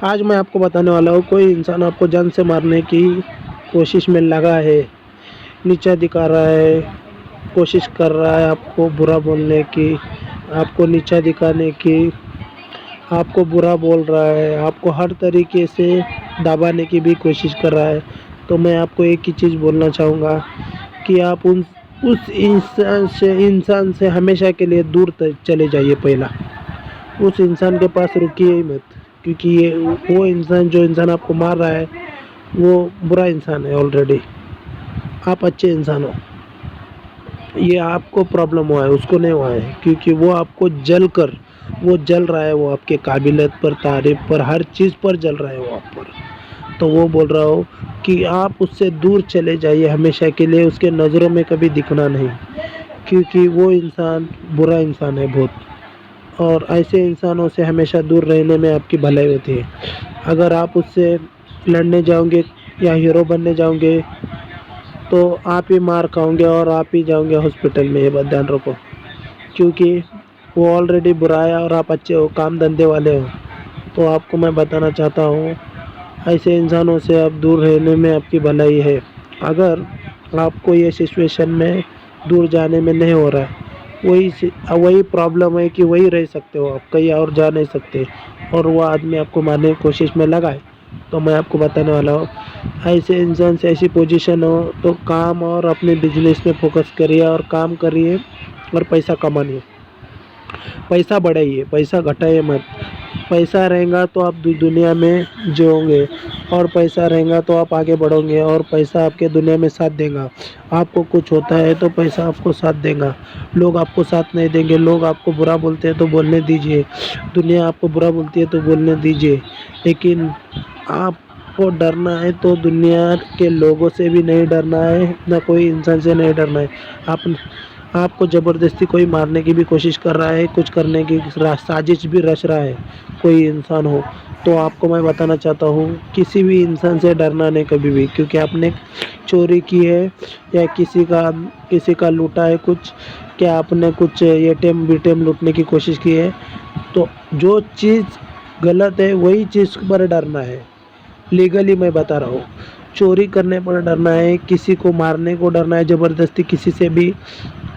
آج میں آپ کو بتانے والا ہوں، کوئی انسان آپ کو جان سے مارنے کی کوشش میں لگا ہے، نیچا دکھا رہا ہے، کوشش کر رہا ہے آپ کو برا بولنے کی، آپ کو نیچا دکھانے کی، آپ کو برا بول رہا ہے، آپ کو ہر طریقے سے دبانے کی بھی کوشش کر رہا ہے، تو میں آپ کو ایک ہی چیز بولنا چاہوں گا کہ آپ اس انسان سے ہمیشہ کے لیے دور چلے جائیے۔ پہلا اس انسان کے پاس رکیے ہی مت، کیونکہ وہ انسان جو انسان آپ کو مار رہا ہے وہ برا انسان ہے آلریڈی، آپ اچھے انسان ہو۔ یہ آپ کو پرابلم ہوا ہے، اس کو نہیں ہوا ہے، کیونکہ وہ آپ کو وہ جل رہا ہے، وہ آپ کے قابلیت پر، تعریف پر، ہر چیز پر جل رہا ہے وہ آپ پر۔ تو وہ بول رہا ہو کہ آپ اس سے دور چلے جائیے ہمیشہ کے لیے، اس کے نظروں میں کبھی دکھنا نہیں، کیونکہ وہ انسان برا انسان ہے بہت، اور ایسے انسانوں سے ہمیشہ دور رہنے میں آپ کی بھلائی ہوتی ہے۔ اگر آپ اس سے لڑنے جاؤ گے یا ہیرو بننے جاؤ گے تو آپ ہی مار کھاؤ گے اور آپ ہی جاؤ گے ہاسپٹل میں، یہ بات دھیان رکھو، کیونکہ وہ آلریڈی برا ہے اور آپ اچھے ہو، کام دھندے والے ہو۔ تو آپ کو میں بتانا چاہتا ہوں، ایسے انسانوں سے آپ دور رہنے میں آپ کی بھلائی ہے۔ اگر آپ کو یہ سچویشن میں دور جانے میں نہیں ہو رہا ہے، وہی پرابلم ہے کہ وہی رہ سکتے ہو آپ، کہیں اور جا نہیں سکتے، اور وہ آدمی آپ کو مارنے کی کوشش میں لگا ہے، تو میں آپ کو بتانے والا ہوں، ایسے انسان سے ایسی پوزیشن ہو تو کام اور اپنے بزنس میں فوکس کریے اور کام کریے اور پیسہ کمائیے، پیسہ بڑھائیے، پیسہ گھٹائیے مت۔ پیسہ رہے گا تو آپ دنیا میں جیو گے، اور پیسہ رہے گا تو آپ آگے بڑھو گے، اور پیسہ آپ کے دنیا میں ساتھ دے گا۔ آپ کو کچھ ہوتا ہے تو پیسہ آپ کو ساتھ دے گا، لوگ آپ کو ساتھ نہیں دیں گے، لوگ آپ کو برا بولتے ہیں تو بولنے دیجیے، دنیا آپ کو برا بولتی ہے تو بولنے دیجیے، لیکن آپ کو ڈرنا ہے تو دنیا کے لوگوں سے بھی نہیں ڈرنا ہے، نہ کوئی انسان سے نہیں ڈرنا ہے۔ آپ کو زبردستی کوئی مارنے کی بھی کوشش کر رہا ہے، کچھ کرنے کی سازش بھی رچ رہا ہے کوئی انسان ہو، تو آپ کو میں بتانا چاہتا ہوں کسی بھی انسان سے ڈرنا نہیں کبھی بھی، کیونکہ آپ نے چوری کی ہے یا کسی کا لوٹا ہے کچھ، کیا آپ نے کچھ A T M B T M لوٹنے کی کوشش کی ہے، تو جو چیز غلط ہے وہی چیز پر ڈرنا ہے۔ لیگلی میں بتا رہا ہوں، چوری کرنے پر ڈرنا ہے، کسی کو مارنے کو ڈرنا ہے، زبردستی کسی سے بھی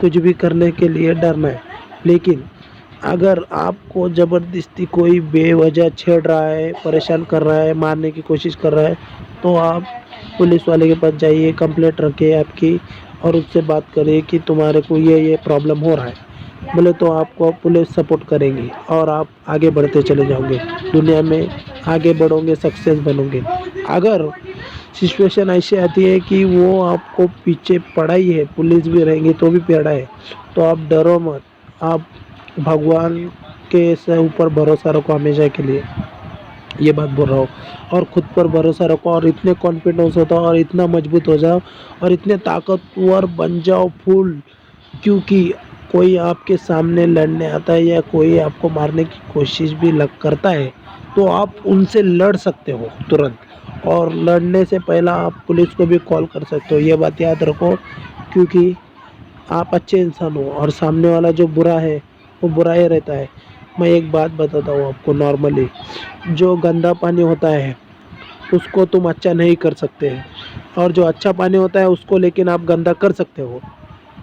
کچھ بھی کرنے کے لیے ڈرنا ہے، لیکن اگر آپ کو زبردستی کوئی بے وجہ چھیڑ رہا ہے، پریشان کر رہا ہے، مارنے کی کوشش کر رہا ہے، تو آپ پولیس والے کے پاس جائیے، کمپلینٹ رکھیں آپ کی، اور اس سے بات کریں کہ تمہارے کو یہ پرابلم ہو رہا ہے، بولے تو آپ کو پولیس سپورٹ کرے گی اور آپ آگے بڑھتے چلے جاؤ گے، دنیا میں آگے بڑھو گے، سکسیس بنو گے۔ اگر سچویشن ایسی آتی ہے کہ وہ آپ کو پیچھے پڑا ہی ہے، پولیس بھی رہیں گی تو بھی پیڑا ہے، تو آپ ڈرو مت، آپ بھگوان کے اوپر بھروسہ رکھو ہمیشہ کے لیے، یہ بات بول رہا ہوں، اور خود پر بھروسہ رکھو، اور اتنے کانفیڈنس ہوتا اور اتنا مضبوط ہو جاؤ اور اتنے طاقتور بن جاؤ پھول، کیونکہ کوئی آپ کے سامنے لڑنے آتا ہے یا کوئی آپ کو مارنے کی کوشش بھی کرتا ہے تو آپ ان سے لڑ سکتے ہو ترنت، اور لڑنے سے پہلا آپ پولیس کو بھی کال کر سکتے ہو، یہ بات یاد رکھو، کیونکہ آپ اچھے انسان ہو اور سامنے والا جو برا ہے وہ برا ہی رہتا ہے۔ میں ایک بات بتاتا ہوں آپ کو، نارملی جو گندا پانی ہوتا ہے اس کو تم اچھا نہیں کر سکتے، اور جو اچھا پانی ہوتا ہے اس کو لیکن آپ گندا کر سکتے ہو،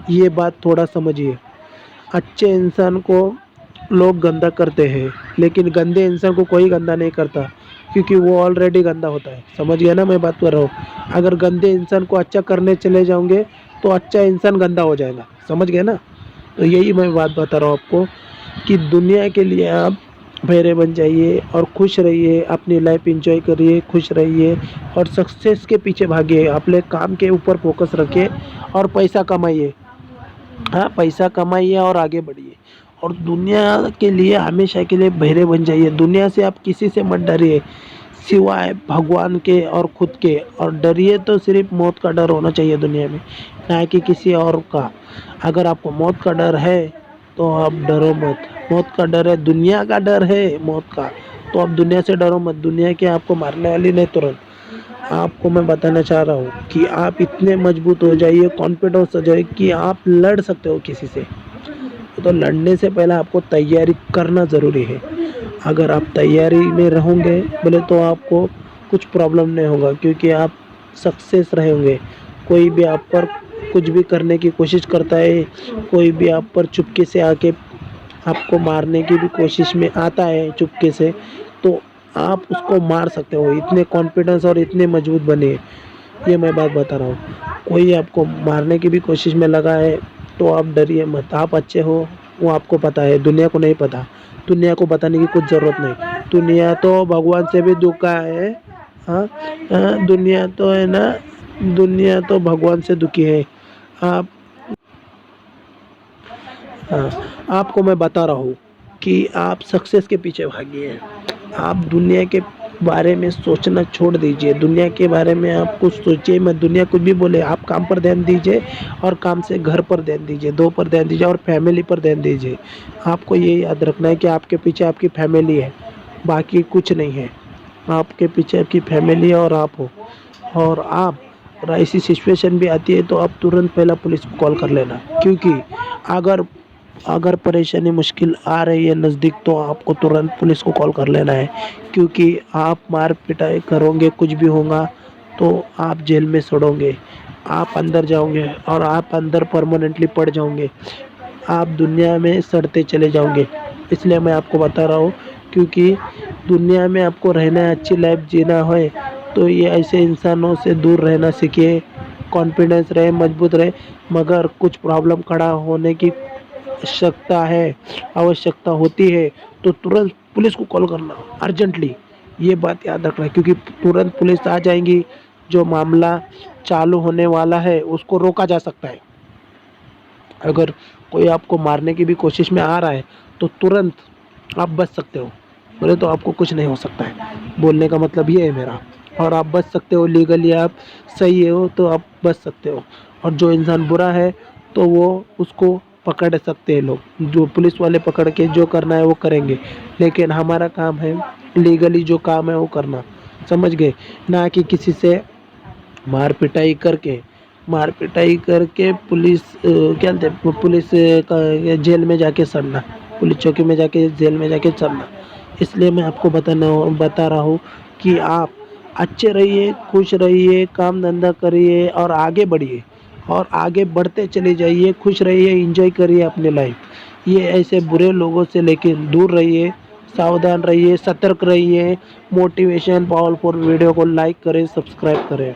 یہ بات تھوڑا سمجھیے۔ اچھے انسان کو لوگ گندا کرتے ہیں، لیکن گندے انسان کو کوئی گندا نہیں کرتا، کیونکہ وہ آلریڈی گندا ہوتا ہے، سمجھ گیا نا میں بات کر رہا ہوں۔ اگر گندے انسان کو اچھا کرنے چلے جاؤں گے تو اچھا انسان گندا ہو جائے گا، سمجھ گئے نا؟ تو یہی میں بات بتا رہا ہوں آپ کو کہ دنیا کے لیے آپ بہرے بن جائیے اور خوش رہیے، اپنی لائف انجوائے کریے، خوش رہیے، اور سکسیس کے پیچھے بھاگیے، اپنے کام کے اوپر فوکس رکھیے اور پیسہ کمائیے، ہاں پیسہ کمائیے اور آگے بڑھیے، اور دنیا کے لیے ہمیشہ کے لیے بہرے بن جائیے۔ دنیا سے آپ کسی سے مت ڈریے سوائے بھگوان کے اور خود کے، اور ڈریے تو صرف موت کا ڈر ہونا چاہیے دنیا میں، نہ کہ کسی اور کا۔ اگر آپ کو موت کا ڈر ہے تو آپ ڈرو مت، موت کا ڈر ہے، دنیا کا ڈر ہے موت کا، تو آپ دنیا سے ڈرو مت، دنیا کے آپ کو مارنے والی نہیں ترنت۔ آپ کو میں بتانا چاہ رہا ہوں کہ آپ اتنے مضبوط ہو جائیے، کانفیڈنس ہو جائے کہ آپ لڑ سکتے ہو کسی سے، تو لڑنے سے پہلے آپ کو تیاری کرنا ضروری ہے. اگر آپ تیاری میں رہوں گے بولے تو آپ کو کچھ پرابلم نہیں ہوگا، کیونکہ آپ سکسیس رہیں گے. کوئی بھی آپ پر کچھ بھی کرنے کی کوشش کرتا ہے، کوئی بھی آپ پر چپکے سے آ کے آپ کو مارنے کی بھی کوشش میں آتا ہے چپکے سے، تو آپ اس کو مار سکتے ہو. اتنے کانفیڈنس اور اتنے مضبوط بنے، یہ میں بات بتا رہا ہوں. کوئی آپ کو مارنے کی بھی کوشش میں لگا ہے تو آپ ڈریے مت. آپ اچھے ہو وہ آپ کو پتا ہے، دنیا کو نہیں پتا. دنیا کو بتانے کی کچھ ضرورت نہیں. دنیا تو بھگوان سے بھی دکھا ہے. ہاں دنیا تو ہے نا، دنیا تو بھگوان سے دکھی ہے. آپ ہاں آپ کو میں بتا رہا ہوں کہ آپ سکسیس کے پیچھے بھاگیے. آپ دنیا کے بارے میں سوچنا چھوڑ دیجئے. دنیا کے بارے میں آپ کچھ سوچیے مت. دنیا کچھ بھی بولے، آپ کام پر دھیان دیجئے، اور کام سے گھر پر دھیان دیجئے، دو پر دھیان دیجئے اور فیملی پر دھیان دیجئے. آپ کو یہ یاد رکھنا ہے کہ آپ کے پیچھے آپ کی فیملی ہے، باقی کچھ نہیں ہے. آپ کے پیچھے آپ کی فیملی ہے اور آپ ہو. اور آپ اور ایسی سچویشن بھی آتی ہے تو آپ ترنت پہلا پولیس کو کال کر لینا. کیونکہ اگر پریشانی مشکل آ رہی ہے نزدیک تو آپ کو ترنت پولیس کو کال کر لینا ہے. کیونکہ آپ مار پٹائی کرو گے، کچھ بھی ہوگا تو آپ جیل میں سڑو گے، آپ اندر جاؤ گے اور آپ اندر پرماننٹلی پڑ جاؤ گے. آپ دنیا میں سڑتے چلے جاؤ گے. اس لیے میں آپ کو بتا رہا ہوں، کیونکہ دنیا میں آپ کو رہنا ہے، اچھی لائف جینا ہے تو یہ ایسے انسانوں سے دور رہنا سیکھیے. کانفیڈنس رہے، مضبوط رہے. مگر کچھ پرابلم کھڑا ہونے کی آوشکتا ہوتی ہے تو ترنت پولیس کو کال کرنا ارجنٹلی. یہ بات یاد رکھنا، کیونکہ ترنت پولیس آ جائیں گی. جو معاملہ چالو ہونے والا ہے اس کو روکا جا سکتا ہے. اگر کوئی آپ کو مارنے کی بھی کوشش میں آ رہا ہے تو ترنت آپ بچ سکتے ہو. بولے تو آپ کو کچھ نہیں ہو سکتا ہے، بولنے کا مطلب یہ ہے میرا. اور آپ بچ سکتے ہو لیگلی. آپ صحیح ہو تو آپ بچ سکتے ہو. اور جو انسان برا ہے تو وہ اس کو پکڑ سکتے ہیں لوگ. جو پولیس والے پکڑ کے جو کرنا ہے وہ کریں گے، لیکن ہمارا کام ہے لیگلی جو کام ہے وہ کرنا. سمجھ گئے؟ نہ کہ کسی سے مار پٹائی کر کے پولیس پولیس کا جیل میں جا کے سڑنا، پولیس چوکی میں جا کے جیل میں جا کے سڑنا. اس لیے میں آپ کو بتا رہا ہوں کہ آپ اچھے رہیے، خوش رہیے، کام دھندا کریے اور آگے بڑھیے. اور آگے بڑھتے چلے جائیے، خوش رہیے، انجوائے کریے اپنے لائف. یہ ایسے برے لوگوں سے لیکن دور رہیے، ساودھان رہیے، سترک رہیے. موٹیویشن پاورفل ویڈیو کو لائک کریں، سبسکرائب کریں.